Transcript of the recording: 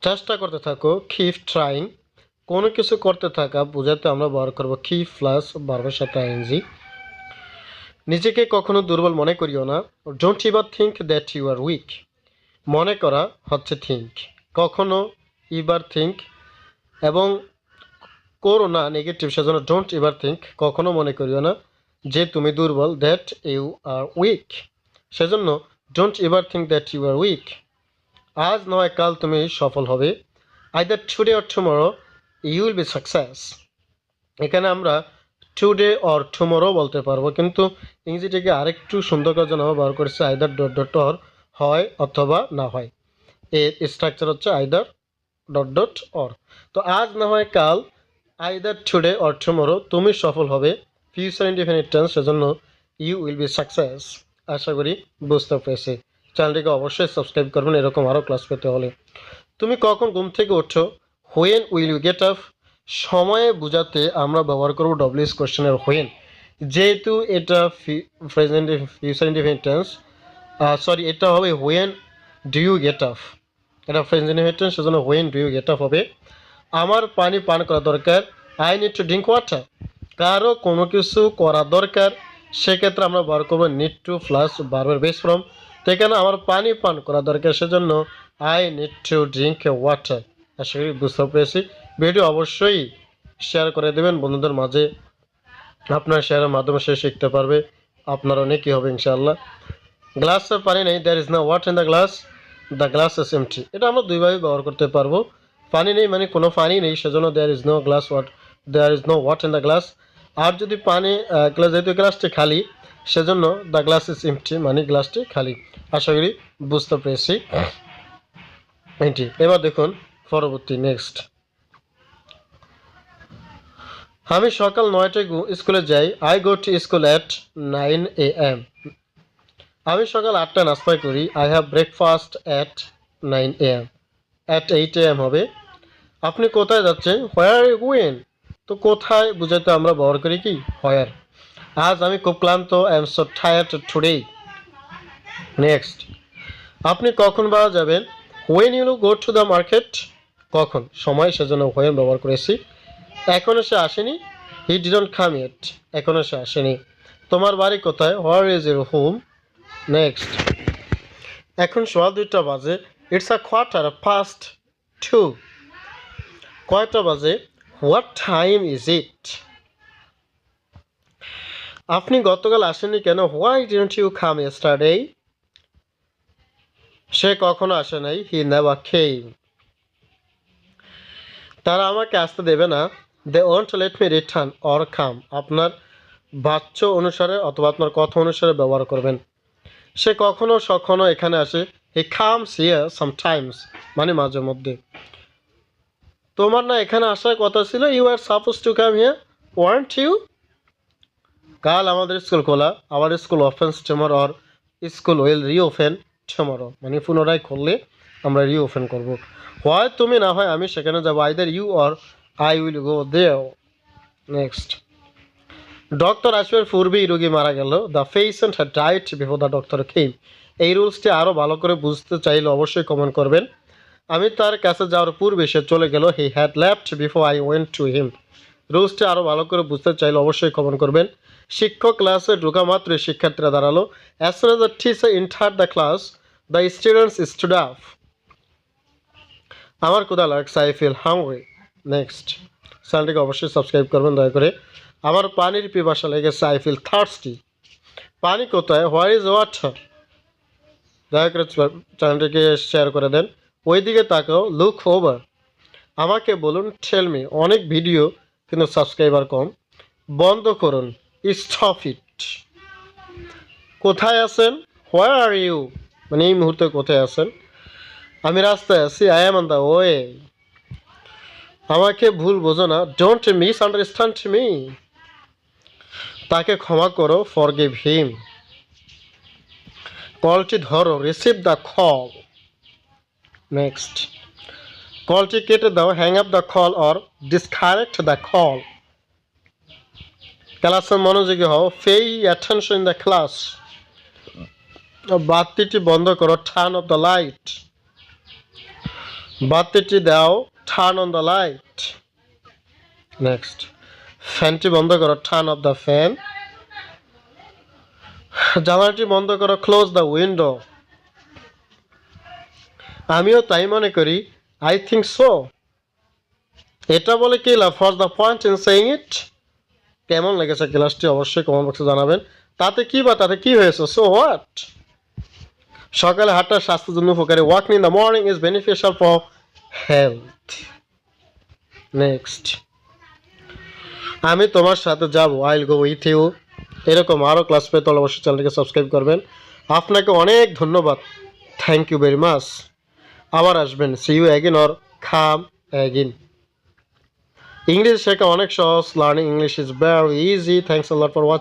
চেষ্টা করতে থাকো, কিপ ট্রাইং। কোনো কিছু করতে থাকা বোঝাতে আমরা ব্যবহার করব কিপ প্লাস ভার্বের সাথে আইএনজি। নিজেকে কখনো দুর্বল মনে করিও না। Don't ever think that you are weak. মনে করা হচ্ছে থিঙ্ক, কখনো এভার থিঙ্ক এবং করো না নেগেটিভ, সেজন্য ডোন্ট এভার থিঙ্ক, কখনো মনে করিও না যে তুমি দুর্বল, দ্যাট ইউ আর উইক, সেজন্য don't ever think that you are weak. আজ নয় কাল তুমি সফল হবে। Either today or tomorrow you will be success. এখানে আমরা টুডে অর টুমরো বলতে পারবো, কিন্তু ইংরেজিটাকে আরেকটু সুন্দর করার জন্য ব্যবহার করেছে আইদার ডট ডট অর, হয় অথবা না হয়। এর স্ট্রাকচার হচ্ছে আইদার ডট ডট অর। তো আজ না হয় কাল, আইদার টুডে অর টুমরো তুমি সফল হবে, ফিউচার ইনডিফিনিট টেন্স, সেজন্য ইউ উইল বি সাকসেস। আশা করি বুঝতে পেরেছি। চ্যানেলটিকে অবশ্যই সাবস্ক্রাইব করবেন এরকম আরও ক্লাস পেতে হলে। তুমি কখন ঘুম থেকে ওঠো, when will you get up. সময়ে বোঝাতে আমরা ব্যবহার করব ডব্লিউএস কোশ্চেনের হোয়েন, যেহেতু এটা present future indefinite tense, sorry এটা হবে when do you get up, এটা প্রেজেন্ট ইনডিফিনিট টেন্স, সেজন্য when do you get up হবে। আমার পানি পান করা দরকার, I need to drink water. কারো কোনো কিছু করা দরকার, সেক্ষেত্রে আমরা ব্যবহার করবো নিড টু প্লাস ভার্বের বেস ফর্ম। তো এখানে আমার পানি পান করা দরকার, সেজন্য I need to drink water. আশা করি বুঝতে পেরেছি। ভিডিও অবশ্যই শেয়ার করে দেবেন বন্ধুদের মাঝে, আপনার শেয়ারের মাধ্যমে সে শিখতে পারবে, আপনার অনেকই হবে ইনশাআল্লাহ। গ্লাসে পানি নেই, there is no water in the glass is empty. এটা আমরা দুইভাবে ব্যবহার করতে পারবো। পানি নেই মানে কোনো পানি নেই, সেজন্য there is no water in the glass. আর যদি পানি গ্লাস, যেহেতু গ্লাসটি খালি, সেজন্য দ্য গ্লাস ইজ এমটি মানে গ্লাসটি খালি। আশা করি বুঝতে পেরেছি এটি। এবার দেখুন পরবর্তী নেক্সট। আমি সকাল 9টায় স্কুলে যাই, I go to school at 9 AM। আমি সকাল 8টায় নাস্তা করি, I have breakfast at 9 AM। At 8 AM হবে। আপনি কোথায় যাচ্ছেন, হোয়ার আর ইউ গোয়িং। তো কোথায় বুঝাতে আমরা ব্যবহার করি কি হোয়ার। আজ আমি খুব ক্লান্ত, I am so tired today. Next, আপনি কখন বাজার যাবেন, when you go to the market. কখন সময়, সেজন্য হোয়েন ব্যবহার করেছি। এখনো সে আসেনি, হি ডিডন্ট কাম ইয়েট, এখনো সে আসেনি। তোমার বাড়ি কোথায়, where is your home. Next, এখন সোয়া 2টা বাজে, ইটস আ কোয়ার্টার পাস্ট 2। কয়টা বাজে, হোয়াট টাইম ইজ ইট। আপনি গতকাল আসেননি কেন, why didn't you come yesterday. সে কখনো আসে নাই, হি নেভার কেম। তারা আমাকে আসতে দেবে না, they won't let me return or come. আপনার বাচ্য অনুসারে অথবা আপনার কথা অনুসারে ব্যবহার করবেন। সে কখনো সখনো এখানে আসে, হি কামস হিয়ার সামটাইমস মানে মাঝে মধ্যে। তোমার না এখানে আসার কথা ছিল, you are suppose to come here, want you. কাল আমাদের স্কুল খোলা, our school opens tomorrow or school will reopen tomorrow মানে পুনরায় খুললে আমরা রিওপেন করব। হয় তুমি না হয় আমি সেখানে যাবো, either you or I will go there. Next, doctor আসবার পূর্বেই রোগী মারা গেল, the patient had died before the doctor came. এই রুলসটি আরও ভালো করে বুঝতে চাইলে অবশ্যই কমেন্ট করবেন। আমি তার কাছে যাওয়ার পূর্বে সে চলে গেল, he had left before I went to him. রুলসটি আরও ভালো করে বুঝতে চাইলে অবশ্যই কমেন্ট করবেন। শিক্ষক ক্লাসে ঢোকা মাত্রই শিক্ষার্থীরা দাঁড়ালো, as soon as the teacher entered the class the students stood up. আমার ক্ষুধা লাগছে, আই ফিল হাংরি। নেক্সট, চ্যানেলটিকে অবশ্যই সাবস্ক্রাইব করবেন দয়া করে। আমার পানির পিপাসা লেগেছে, আই ফিল থার্স্টি। পানি কোথায়, হোয়ার ইজ ওয়াটার। দয়া করে চ্যানেলটিকে শেয়ার করে দেন। ওইদিকে তাকাও, লুক ওভার। আমাকে বলুন, টেল মি। অনেক ভিডিও কিন্তু সাবস্ক্রাইবার কম, বন্ধ করুন, স্টপ ইট। কোথায় আছেন, হোয়ার আর ইউ মানে এই মুহূর্তে কোথায় আছেন। আমি রাস্তায় আছি, I am on the way. আমাকে ভুল বোঝো না, ডোন্ট মিস আন্ডারস্ট্যান্ড মি। তাকে ক্ষমা করো, ফরগিভ হিম। কলটি ধরো, রিসিভ দ্য কল। নেক্সট, কলটি কেটে দাও, hang up the call or disconnect the call. ক্লাসে মনোযোগী হও, pay attention in the class. বাতিটি বন্ধ করো, টার্ন অফ দ্য লাইট। বাতিটি দাও, turn on the light. Next, ফ্যানটি বন্ধ করো, টার্ন অফ দ্য ফ্যান। জানালাটি বন্ধ করো, ক্লোজ দ্য উইন্ডো। আমিও তাই মনে করি, আই থিঙ্ক সো। এটা বলে কি লাভ, what's the point in saying it? কেমন লেগেছে ক্লাসটি অবশ্যই কমেন্ট বক্সে জানাবেন। তাতে কি হয়েছে, সো হোয়াট? সকালে হাঁটা স্বাস্থ্যের জন্য উপকারী, walking in the morning is beneficial for health. Next, আমি তোমার সাথে যাব, I will go with you. এরকম আরও ক্লাস পেতে হলে অবশ্যই চ্যানেলটিকে সাবস্ক্রাইব করবেন। আপনাকে অনেক ধন্যবাদ, থ্যাংক ইউ ভেরি মাচ। আবার আসবেন, see you again or come again. English শেখা অনেক সহজ, learning English is very easy. Thanks a lot for watching.